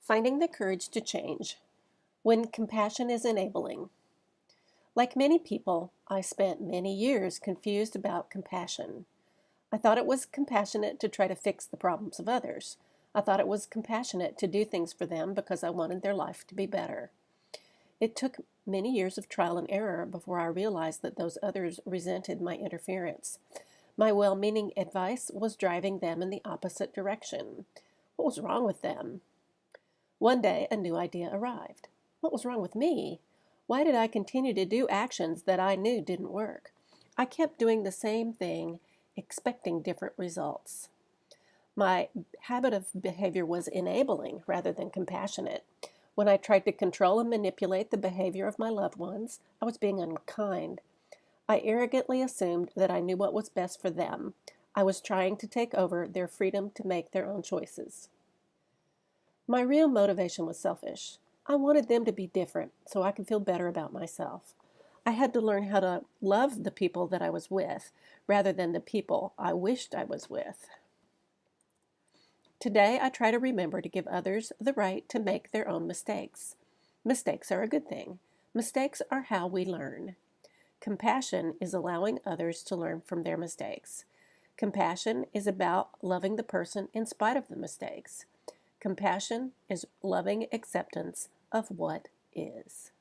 Finding the courage to change when compassion is enabling. Like many people, I spent many years confused about compassion. I thought it was compassionate to try to fix the problems of others. I thought it was compassionate to do things for them because I wanted their life to be better. It took many years of trial and error before I realized that those others resented my interference. My well-meaning advice was driving them in the opposite direction. What was wrong with them? One day, a new idea arrived. What was wrong with me? Why did I continue to do actions that I knew didn't work? I kept doing the same thing, expecting different results. My habit of behavior was enabling rather than compassionate. When I tried to control and manipulate the behavior of my loved ones, I was being unkind. I arrogantly assumed that I knew what was best for them. I was trying to take over their freedom to make their own choices. My real motivation was selfish. I wanted them to be different so I could feel better about myself. I had to learn how to love the people that I was with rather than the people I wished I was with. Today, I try to remember to give others the right to make their own mistakes. Mistakes are a good thing. Mistakes are how we learn. Compassion is allowing others to learn from their mistakes. Compassion is about loving the person in spite of the mistakes. Compassion is loving acceptance of what is.